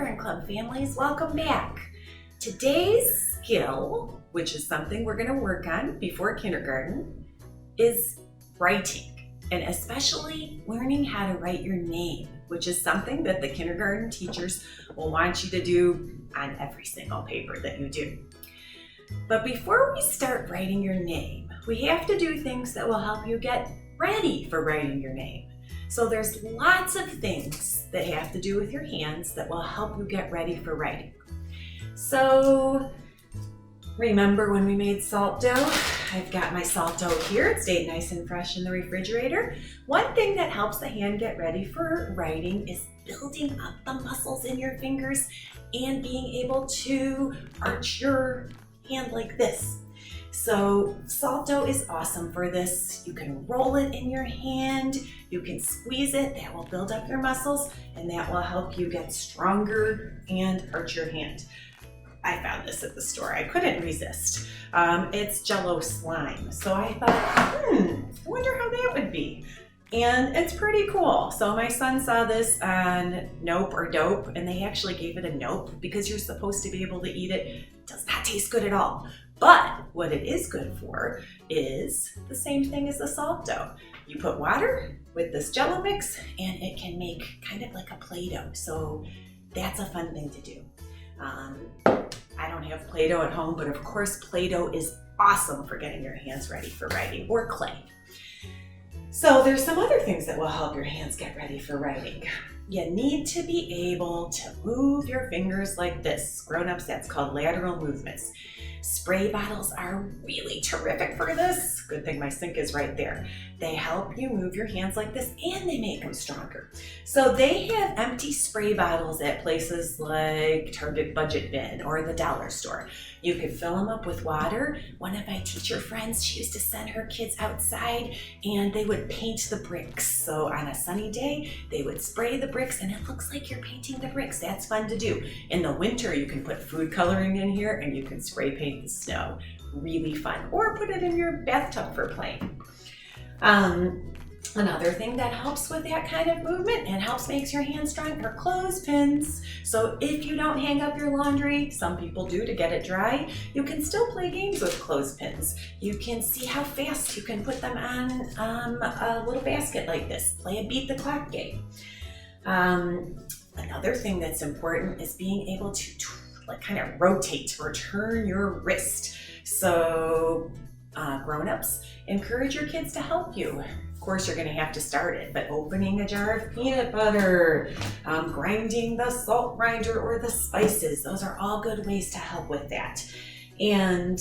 Kindergarten Club families, welcome back. Today's skill, which is something we're going to work on before kindergarten, is writing, and especially learning how to write your name, which is something that the kindergarten teachers will want you to do on every single paper that you do. But before we start writing your name, we have to do things that will help you get ready for writing your name. So there's lots of things that have to do with your hands that will help you get ready for writing. So remember when we made salt dough? I've got my salt dough here. It stayed nice and fresh in the refrigerator. One thing that helps the hand get ready for writing is building up the muscles in your fingers and being able to arch your hand like this. So salt dough is awesome for this. You can roll it in your hand, you can squeeze it, that will build up your muscles and that will help you get stronger and arch your hand. I found this at the store, I couldn't resist. It's Jell-O slime. So I thought, I wonder how that would be. And it's pretty cool. So my son saw this on Nope or Dope, and they actually gave it a nope because you're supposed to be able to eat it. It does not taste good at all. But what it is good for is the same thing as the salt dough. You put water with this Jell-O mix and it can make kind of like a Play-Doh. So that's a fun thing to do. I don't have Play-Doh at home, but of course Play-Doh is awesome for getting your hands ready for writing, or clay. So there's some other things that will help your hands get ready for writing. You need to be able to move your fingers like this. Grown-ups, that's called lateral movements. Spray bottles are really terrific for this. Good thing my sink is right there. They help you move your hands like this and they make them stronger. So they have empty spray bottles at places like Target Budget Bin or the dollar store. You can fill them up with water. One of my teacher friends, she used to send her kids outside and they would paint the bricks. So on a sunny day, they would spray the bricks and it looks like you're painting the bricks. That's fun to do. In the winter, you can put food coloring in here and you can spray paint the snow. Really fun. Or put it in your bathtub for playing. Another thing that helps with that kind of movement and helps makes your hands strong are clothespins. So if you don't hang up your laundry, some people do to get it dry, you can still play games with clothespins. You can see how fast you can put them on a little basket like this. Play a beat the clock game. Another thing that's important is being able to kind of rotate or turn your wrist. So grown-ups, encourage your kids to help you. Of course, you're going to have to start it, but opening a jar of peanut butter, grinding the salt grinder or the spices, those are all good ways to help with that. And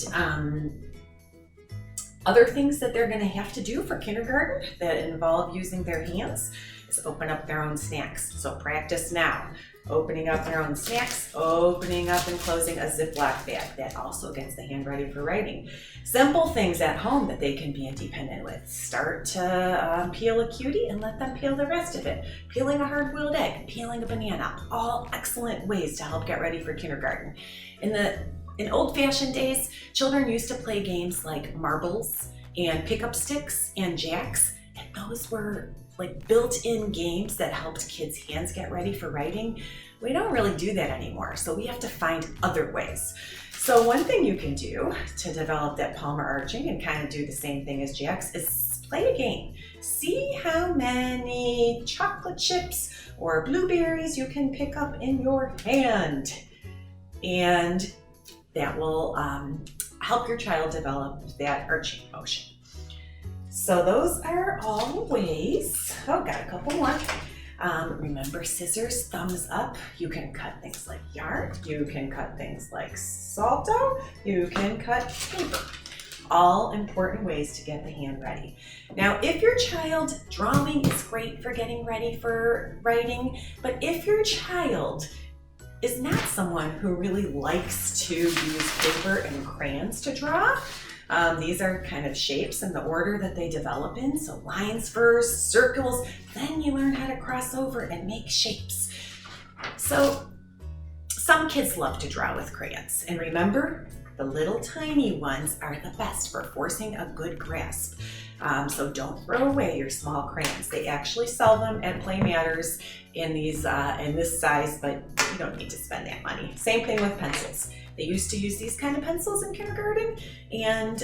other things that they're going to have to do for kindergarten that involve using their hands is open up their own snacks. So practice now. Opening up their own snacks, opening up and closing a Ziploc bag. That also gets the hand ready for writing. Simple things at home that they can be independent with. Start to peel a cutie and let them peel the rest of it. Peeling a hard-boiled egg, peeling a banana, all excellent ways to help get ready for kindergarten. In old-fashioned days, children used to play games like marbles and pick-up sticks and jacks, and those were like built-in games that helped kids' hands get ready for writing. We don't really do that anymore, so we have to find other ways. So one thing you can do to develop that palmar arching and kind of do the same thing as jacks is play a game. See how many chocolate chips or blueberries you can pick up in your hand. And that will help your child develop that arching motion. So those are all ways. Oh, got a couple more. Remember scissors, thumbs up. You can cut things like yarn. You can cut things like salt dough. You can cut paper. All important ways to get the hand ready. Now, if your child, drawing is great for getting ready for writing, but if your child is not someone who really likes to use paper and crayons to draw, these are kind of shapes in the order that they develop in. So lines first, circles, then you learn how to cross over and make shapes. So some kids love to draw with crayons. And remember, The little tiny ones are the best for forcing a good grasp. So don't throw away your small crayons. They actually sell them at Play Matters in this size, but you don't need to spend that money. Same thing with pencils. They used to use these kind of pencils in kindergarten, and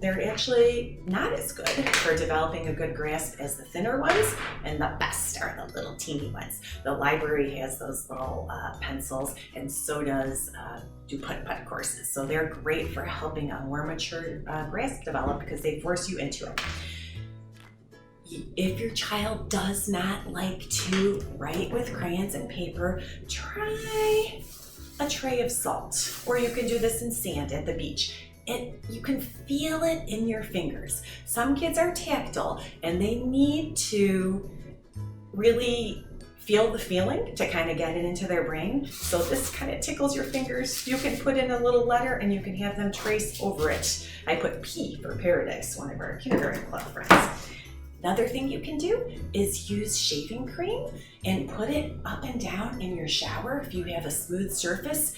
they're actually not as good for developing a good grasp as the thinner ones, and the best are the little teeny ones. The library has those little pencils, and so does do putt-putt courses. So they're great for helping a more mature grasp develop because they force you into it. If your child does not like to write with crayons and paper, try a tray of salt, or you can do this in sand at the beach. You can feel it in your fingers. Some kids are tactile and they need to really feel the feeling to kind of get it into their brain. So this kind of tickles your fingers. You can put in a little letter and you can have them trace over it. I put P for paradise, one of our kindergarten club friends. Another thing you can do is use shaving cream and put it up and down in your shower if you have a smooth surface.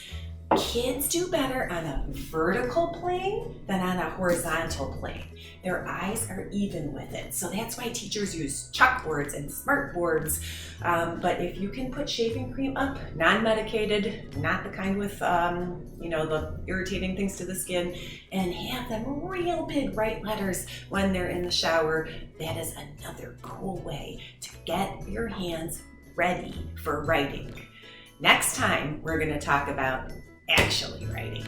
Kids do better on a vertical plane than on a horizontal plane. Their eyes are even with it. So that's why teachers use chalkboards and smart boards. But if you can put shaving cream up, non-medicated, not the kind with the irritating things to the skin, and have them real big write letters when they're in the shower, that is another cool way to get your hands ready for writing. Next time, we're going to talk about actually writing.